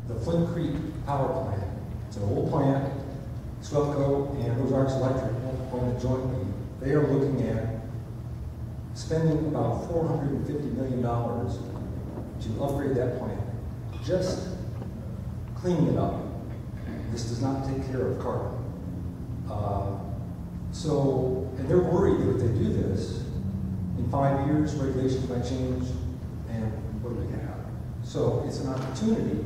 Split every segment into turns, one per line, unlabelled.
the Flint Creek Power Plant. It's an old plant. SWEPCO and Ozarks Electric own it jointly. They are looking at spending about $450 million to upgrade that plant, just cleaning it up. This does not take care of carbon. And they're worried that if they do this, in 5 years, regulations might change, and what do we have? So it's an opportunity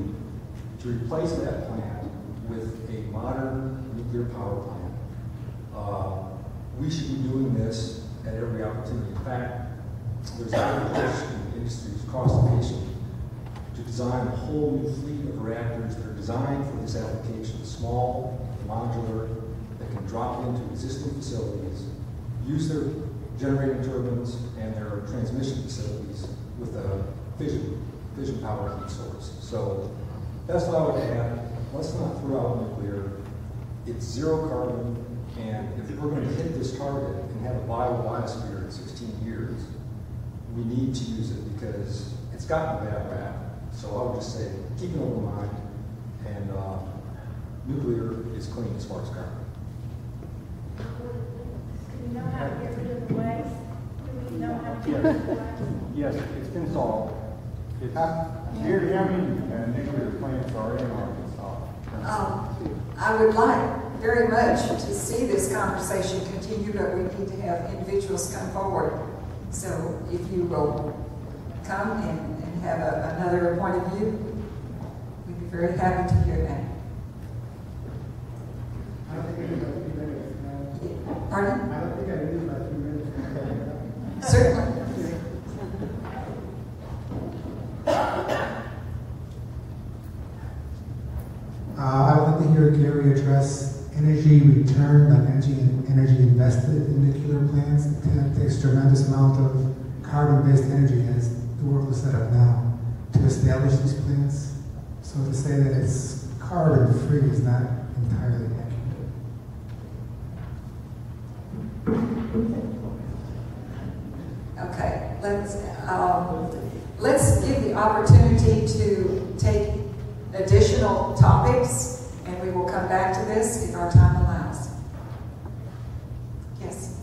to replace that plant with a modern nuclear power plant. We should be doing this at every opportunity. In fact, there's a push in the industry's cost-efficient to design a whole new fleet of reactors that are designed for this application, small, modular, that can drop into existing facilities, use their generating turbines and their transmission facilities with a fission power heat source. So that's what I would add. Let's not throw out nuclear. It's zero carbon, and if we're going to hit this target and have a bio-biosphere in 16 years, we need to use it because it's gotten a bad rap. So I would just say, keep an open mind, and nuclear is clean as far as carbon.
Do we know how to get rid of the waste? Do we know how to get rid of the waste?
Yes, it's been solved. Gary, how many nuclear plants are in Arkansas?
I would like very much to see this conversation continue, but we need to have individuals come forward. So if you will come and have another point of view, we'd be very happy to hear that.
I don't think I need about 2 minutes.
Pardon?
I don't think I need about 2 minutes.
Certainly.
I would like to hear Gary address energy returned on energy invested in nuclear plants. It takes a tremendous amount of carbon-based energy as the world is set up now to establish these plants. So to say that it's carbon-free is not entirely accurate.
Okay, let's give the opportunity to take additional topics, and we will come back to this if our time allows. Yes.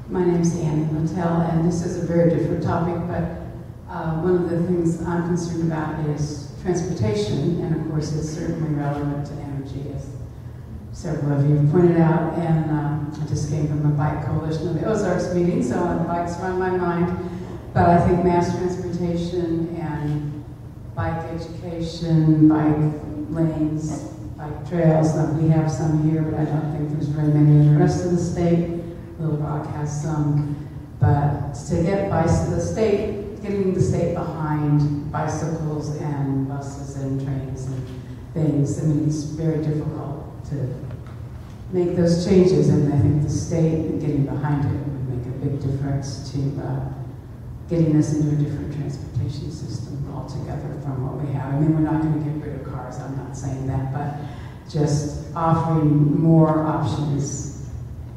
My name is Annie Littell, and this is a very different topic, but one of the things I'm concerned about is transportation, and of course it's certainly relevant to energy, as several of you pointed out, and I just came from a bike coalition of the Ozarks meeting, so bikes are on my mind. But I think mass transportation and bike education, bike lanes, bike trails, we have some here, but I don't think there's very many in the rest of the state. Little Rock has some, but to get getting the state behind bicycles and buses and trains and things, I mean, it's very difficult to make those changes, and I think the state getting behind it would make a big difference to getting us into a different transportation system altogether from what we have. I mean, we're not going to get rid of cars, I'm not saying that, but just offering more options,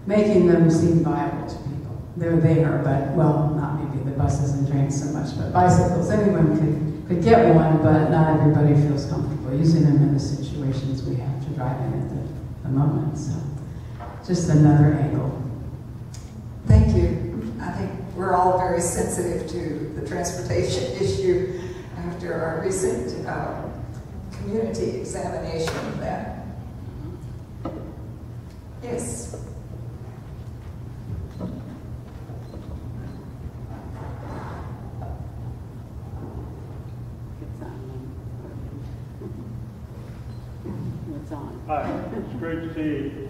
making them seem viable to people. They're there, but, well, not maybe the buses and trains so much, but bicycles, anyone could get one, but not everybody feels comfortable using them in the situations we have to drive in at the moment, so just another angle.
Thank you. I think we're all very sensitive to the transportation issue after our recent community examination of that. Yes.
Hi, it's great to see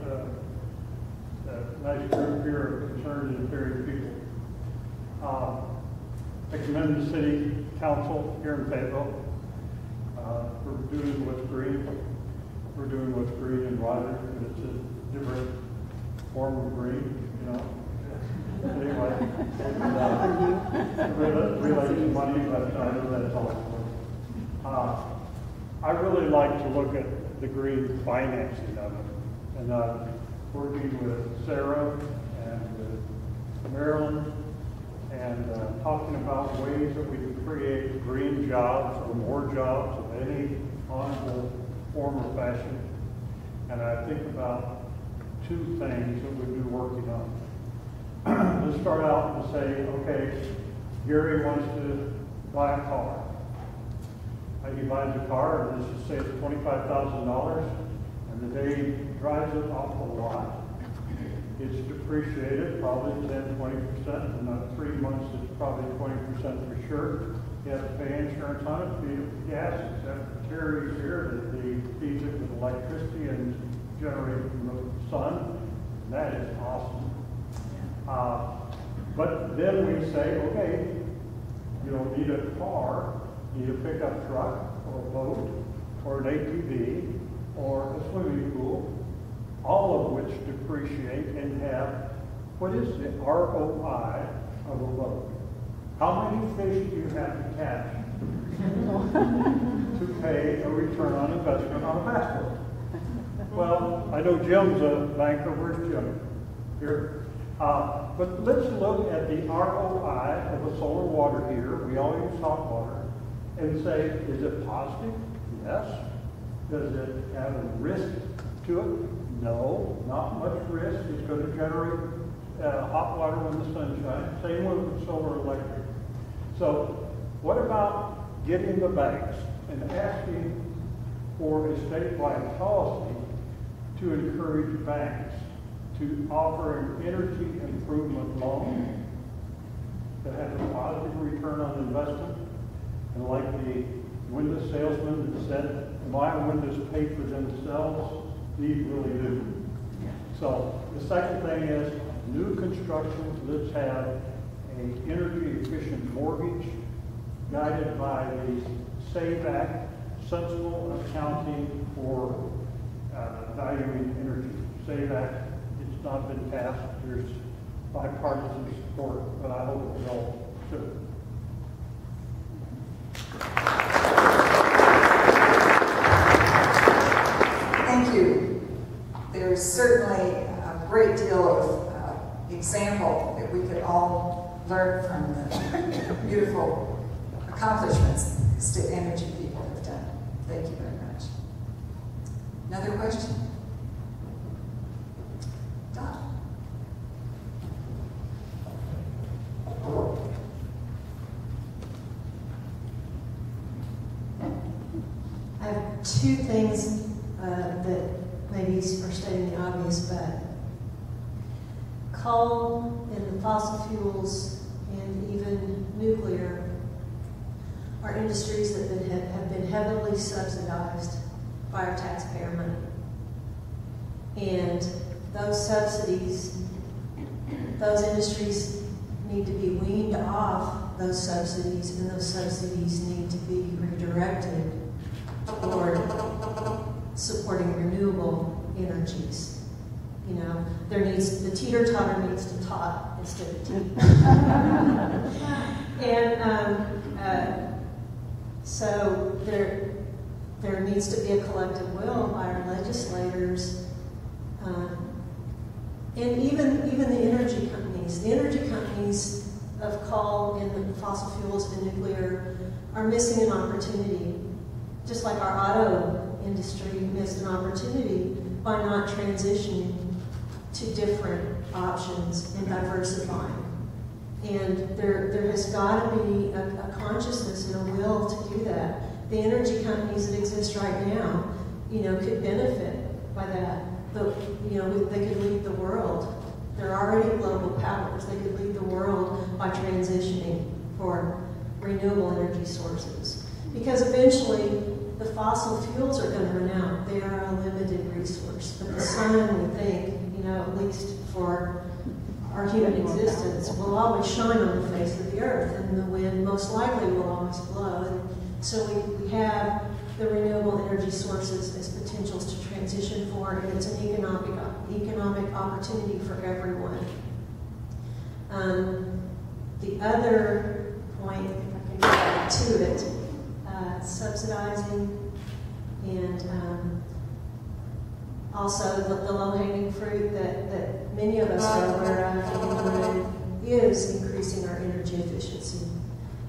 a nice group here of concerned and caring people. I commend the City Council here in Fayetteville for doing what's green. We're doing what's green in Ryder, and it's a different form of green, you know. Anyway, related money, but I know that's all. I really like to look at the green financing of it, and working with Sarah and with Marilyn and talking about ways that we can create green jobs or more jobs of any honorable form or fashion. And I think about two things that we've been working on. Let's start out and say, okay, Gary wants to buy a car. He buys a car, and let's just say it's $25,000, and the day he drives it off the lot, it's depreciated probably 10, 20%, and in 3 months it's probably 20% for sure. He has to pay insurance on it, feed it with gas, except for Terry's here that he feeds it with electricity and generated from the sun. And that is awesome. But then we say, okay, you don't need a car, you need a pickup truck, or a boat, or an ATV, or a swimming pool, all of which depreciate and have, what is the ROI of a boat? How many fish do you have to catch to pay a return on investment on a bass boat? Well, I know Jim's a banker. Where's Jim? Here. But let's look at the ROI of a solar water heater. We all use hot water. And say, is it positive? Yes. Does it have a risk to it? No, not much risk. It's going to generate hot water when the sun shines. Same with solar electric. So what about getting the banks and asking for a statewide policy to encourage banks to offer an energy improvement loan that has a positive return on investment? And like the window salesman that said, my windows pay for themselves, these really do. So the second thing is new construction. Let's have an energy efficient mortgage guided by the SAVE Act, sensible accounting for valuing energy. SAVE Act, it's not been passed. There's bipartisan support, but I hope it will soon.
Thank you. There's certainly a great deal of example that we could all learn from the beautiful accomplishments that energy people have done. Thank you very much. Another question? Don.
I have two things that maybe are stating the obvious, but coal and the fossil fuels and even nuclear are industries that have been heavily subsidized by our taxpayer money. And those subsidies, those industries need to be weaned off those subsidies, and those subsidies need to be redirected toward supporting renewable energies. You know, the teeter-totter needs to tot instead of teet. And so there needs to be a collective will by our legislators, and even the energy companies. The energy companies of coal and the fossil fuels and nuclear are missing an opportunity, just like our auto industry missed an opportunity by not transitioning to different options and diversifying. And there has got to be a consciousness and a will to do that. The energy companies that exist right now, you know, could benefit by that. You know, they could lead the world. They're already global powers. They could lead the world by transitioning for renewable energy sources. Because eventually, the fossil fuels are going to run out. They are a limited resource. But the sun, we think, you know, at least for our human existence, will always shine on the face of the earth, and the wind most likely will always blow. And so we have the renewable energy sources as potentials to transition for, and it's an economic opportunity for everyone. The other point, if I can get back to it, subsidizing and also the low-hanging fruit that many of us are aware of, is increasing our energy efficiency.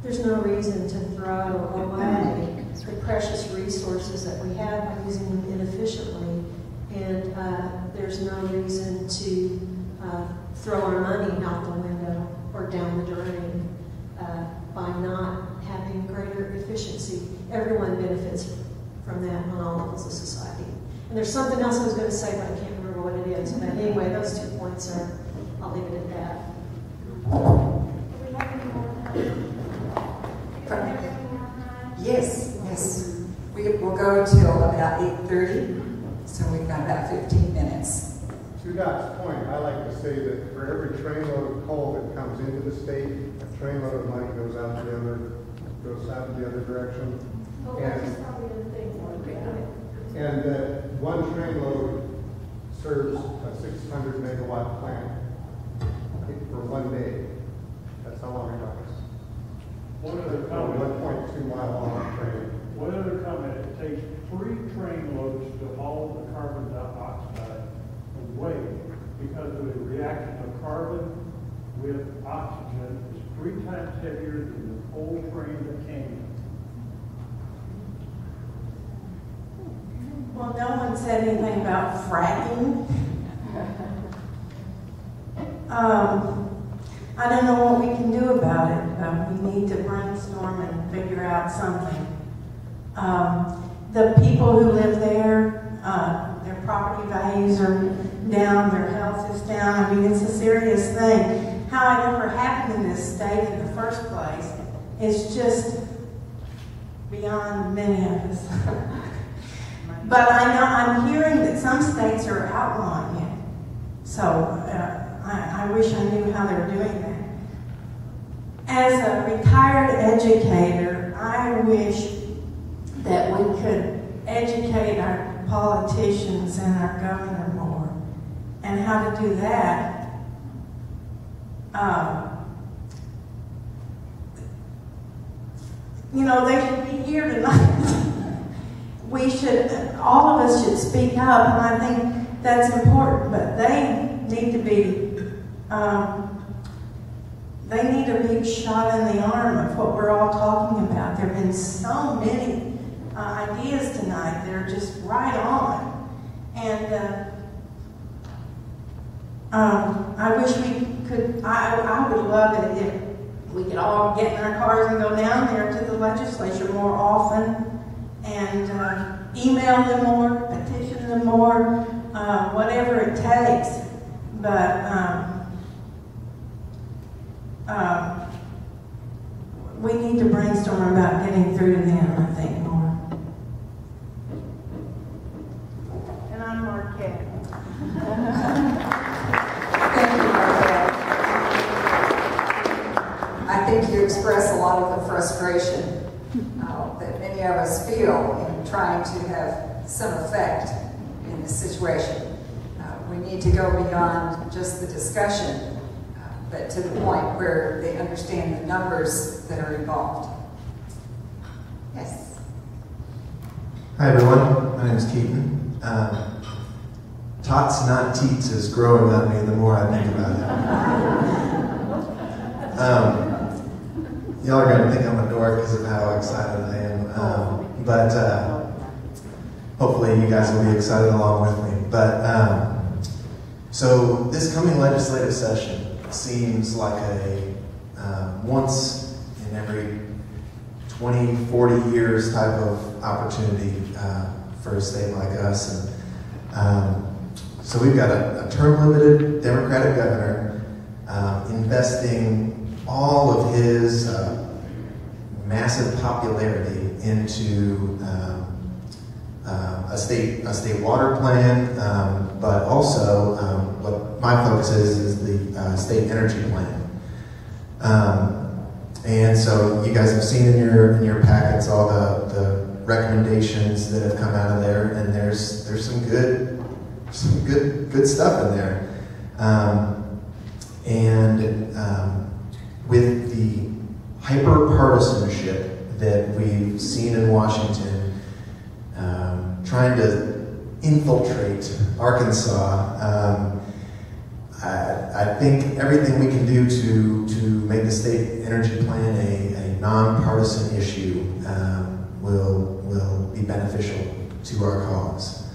There's no reason to throw away the precious resources that we have by using them inefficiently, and there's no reason to throw our money out the window or down the drain by not having greater efficiency. Everyone benefits from that on all levels of society. And there's something else I was going to say, but I can't remember what it is. But anyway, those 2 points are, I'll leave it at that.
Do we have any more time? Do we have any more time?
Yes, yes. We'll go till about 8:30, so we've got about 15 minutes.
To Doc's point, I like to say that for every trainload of coal that comes into the state, a trainload of money goes out the other direction.
Oh, that's probably the thing.
And that one trainload serves a 600 megawatt plant for 1 day. That's how long it lasts.
One other comment.
1.2 mile long train.
One other comment, it takes 3 train loads to haul the carbon dioxide away because of the reaction of carbon with oxygen is 3 times heavier than the whole train that came.
Well, no one said anything about fracking. I don't know what we can do about it, but we need to brainstorm and figure out something. The people who live there, their property values are down, their health is down. I mean, it's a serious thing. How it ever happened in this state in the first place is just beyond many of us. But I know I'm hearing that some states are outlawing it. So I wish I knew how they're doing that. As a retired educator, I wish that we could educate our politicians and our governor more. And how to do that, you know, they should be here tonight. All of us should speak up, and I think that's important, but they need to be shot in the arm of what we're all talking about. There have been so many ideas tonight that are just right on, and I wish we could, I would love it if we could all get in our cars and go down there to the legislature more often, and email them more, petition them more, whatever it takes. But we need to brainstorm about getting through to them, I think, more. And I'm Marquette.
Thank you, Marquette. I think you express a lot of the frustration that many of us feel in trying to have some effect in this situation. We need to go beyond just the discussion, but to the point where they understand the numbers that are involved. Yes.
Hi everyone, my name is Keaton. Tots Not Teats is growing on me the more I think about it. Y'all are going to think I'm a dork because of how excited I am. But hopefully you guys will be excited along with me. But so this coming legislative session seems like a once in every 20, 40 years type of opportunity for a state like us. And so we've got a term-limited Democratic governor investing all of his massive popularity into a state water plan, but also what my focus is the state energy plan. And so you guys have seen in your packets all the recommendations that have come out of there, and there's some good stuff in there. With the hyper-partisanship that we've seen in Washington, trying to infiltrate Arkansas, I I think everything we can do to make the state energy plan a nonpartisan issue will be beneficial to our cause.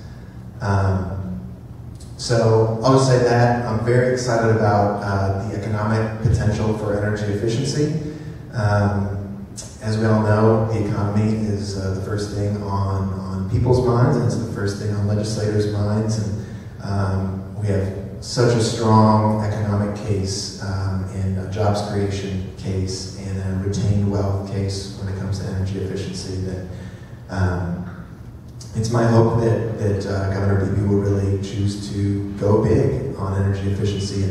So I'll just say that I'm very excited about the economic potential for energy efficiency. As we all know, the economy is the first thing on people's minds, and it's the first thing on legislators' minds. And we have such a strong economic case and a jobs creation case and a retained wealth case when it comes to energy efficiency that it's my hope that Governor Beebe will really choose to go big on energy efficiency.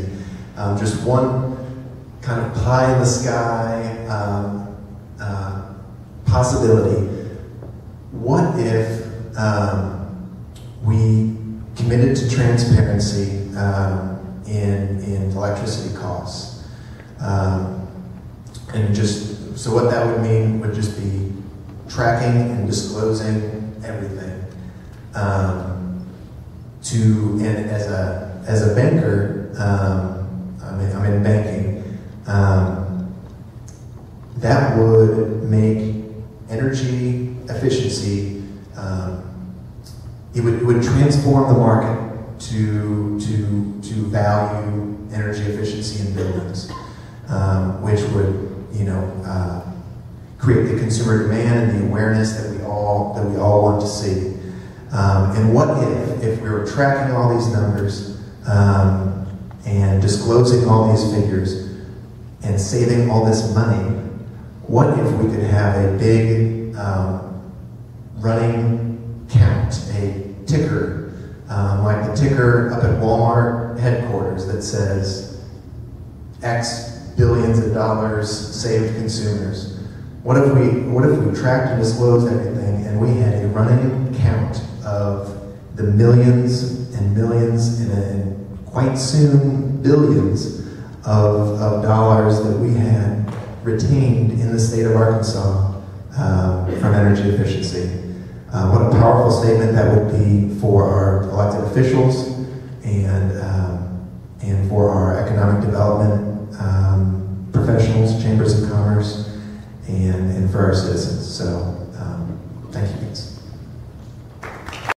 And just one kind of pie in the sky possibility. What if we committed to transparency in electricity costs? And just, so what that would mean would just be tracking and disclosing everything. And as a banker, I'm in banking, that would make energy efficiency, it would transform the market to value energy efficiency in buildings, which would, create the consumer demand and the awareness that we all want to see. And what if we were tracking all these numbers and disclosing all these figures and saving all this money? What if we could have a big running count, a ticker, like the ticker up at Walmart headquarters that says X billions of dollars saved consumers? What if we tracked and disclosed everything and we had a running count of the millions and millions and quite soon billions of dollars that we had retained in the state of Arkansas from energy efficiency? What a powerful statement that would be for our elected officials and for our economic development professionals, chambers of commerce, and for our citizens. So